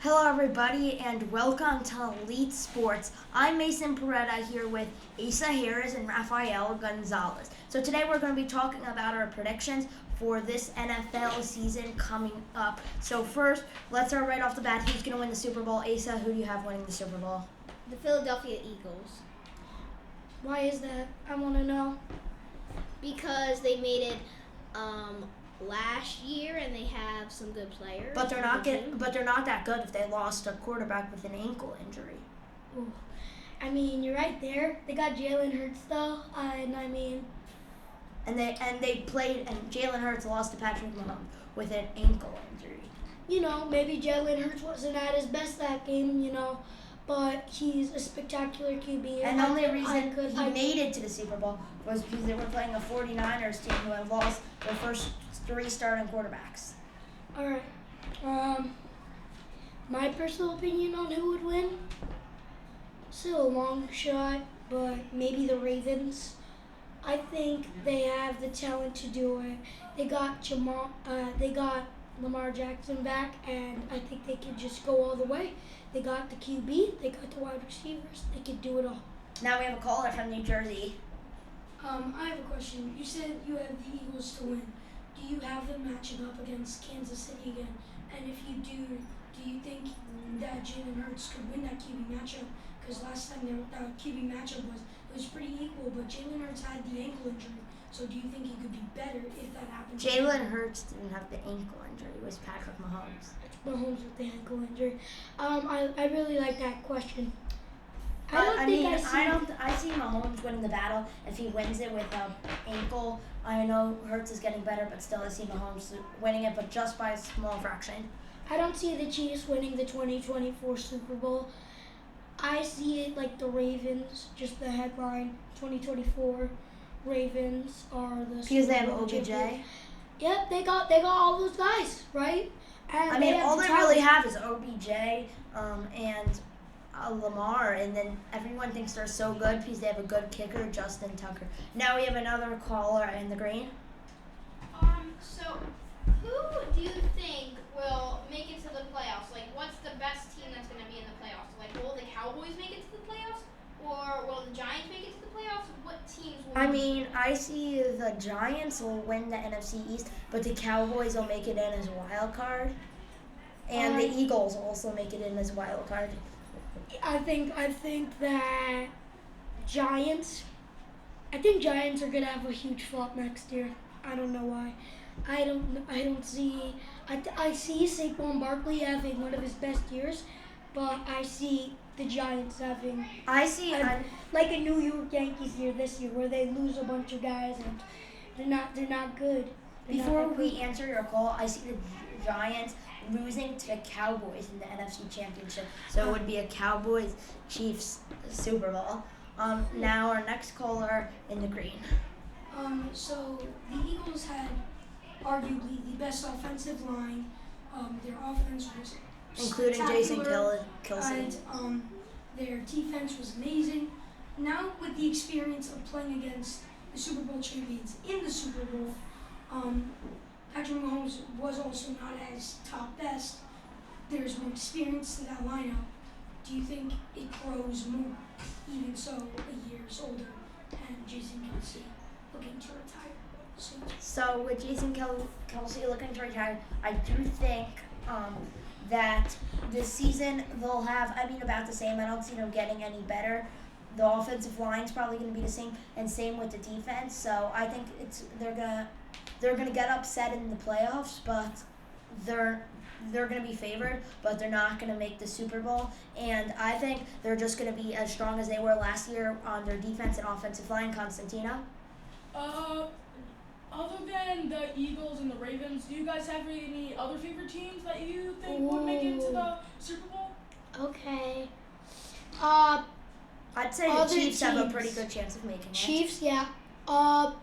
Hello, everybody, and welcome to Elite Sports. I'm Mason Peretta here with Asa Harris and Rafael Gonzalez. So today we're going to be talking about our predictions for this NFL season coming up. So first, let's start right off the bat. Who's going to win the Super Bowl? Asa, who do you have winning the Super Bowl? The Philadelphia Eagles. Why is that? I want to know. Because they made it last year and they have some good players. But they're not that good if they lost a quarterback with an ankle injury. Ooh. I mean, you're right there. They got Jalen Hurts though, and Jalen Hurts lost to Patrick Mahomes with an ankle injury. Maybe Jalen Hurts wasn't at his best that game, but he's a spectacular QB. And the only reason he made it to the Super Bowl was because they were playing a 49ers team who had lost their first three starting quarterbacks. All right. My personal opinion on who would win, still a long shot, but maybe the Ravens. I think they have the talent to do it. They got Lamar Jackson back, and I think they could just go all the way. They got the QB, they got the wide receivers, they could do it all. Now we have a caller from New Jersey. I have a question. You said you have the Eagles to win. Do you have them matching up against Kansas City again? And if you do you think that Jalen Hurts could win that QB matchup? Because last time that QB matchup was pretty equal, but Jalen Hurts had the ankle injury. So do you think he could be better if that happens? Jalen Hurts didn't have the ankle injury. It was Patrick Mahomes. Mahomes with the ankle injury. I really like that question. I see Mahomes winning the battle if he wins it with an ankle. I know Hurts is getting better, but still I see Mahomes winning it, but just by a small fraction. I don't see the Chiefs winning the 2024 Super Bowl. I see it like the Ravens, just the headline, 2024 Ravens are the Because Super they have Bowl OBJ. champions. Yep, they got all those guys, right? And All they really have is OBJ and Lamar, and then everyone thinks they're so good because they have a good kicker, Justin Tucker. Now we have another caller in the green. So who do you think will make it to the playoffs? Like, what's the best team that's going to be in the playoffs? Like, will the Cowboys make it to the playoffs? Or will the Giants make it to the playoffs? What teams will I see the Giants will win the NFC East, but the Cowboys will make it in as a wild card. And the Eagles will also make it in as a wild card. I think that Giants are gonna have a huge flop next year. I don't know why. I see Saquon Barkley having one of his best years, but I see the Giants having like a New York Yankees year this year where they lose a bunch of guys and they're not good. Before we answer your call, I see the Giants losing to the Cowboys in the NFC Championship. So it would be a Cowboys-Chiefs Super Bowl. Now our next caller in the green. So the Eagles had arguably the best offensive line. Their offense was Including Jason spectacular, Kelce. and their defense was amazing. Now with the experience of playing against the Super Bowl champions in the Super Bowl, Patrick Mahomes was also not as top best. There's more experience to that lineup. Do you think it grows more, even so, a year's older, and Jason Kelce looking to retire soon? So with Jason Kelce looking to retire, I do think that this season they'll have, about the same. I don't see them getting any better. The offensive line's probably going to be the same, and same with the defense. So I think they're gonna get upset in the playoffs, but they're gonna be favored, but they're not gonna make the Super Bowl. And I think they're just gonna be as strong as they were last year on their defense and offensive line. Constantino? Other than the Eagles and the Ravens, do you guys have any other favorite teams that you think would make it to the Super Bowl? Okay. I'd say the Chiefs have a pretty good chance of making it. Chiefs, yeah. I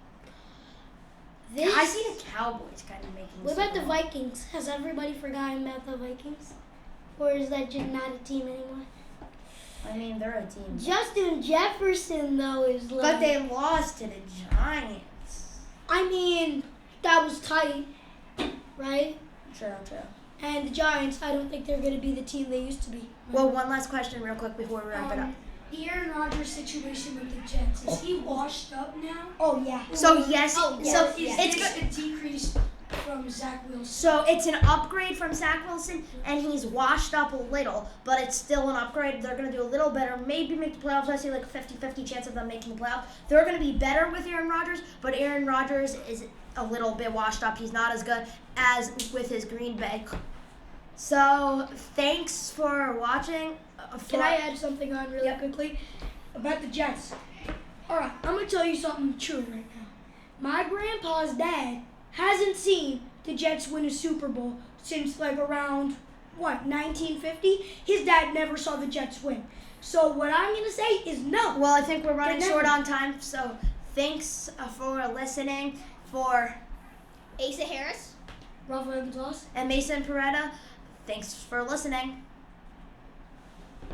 see the Cowboys kind of making it. What about the Vikings? Has everybody forgotten about the Vikings? Or is that just not a team anymore? They're a team. Justin Jefferson, though, is like... But they lost to the Giants. That was tight, right? True. And the Giants, I don't think they're going to be the team they used to be. Well, one last question real quick before we wrap it up. The Aaron Rodgers situation with the Jets, is he washed up now? Oh, yeah. So yes, Oh, so Or is it's this good. a decrease from Zach Wilson? So it's an upgrade from Zach Wilson, and he's washed up a little, but it's still an upgrade. They're going to do a little better, maybe make the playoffs. I see like a 50-50 chance of them making the playoffs. They're going to be better with Aaron Rodgers, but Aaron Rodgers is a little bit washed up. He's not as good as with his Green Bay. So thanks for watching. Can I add something on really quickly about the Jets? All right, I'm going to tell you something true right now. My grandpa's dad hasn't seen the Jets win a Super Bowl since like around, 1950? His dad never saw the Jets win. So what I'm going to say is no. Well, I think we're running They're short never- on time, so thanks for listening. For Asa Harris. Rafael Gonzalez. and Mason Peretta, thanks for listening.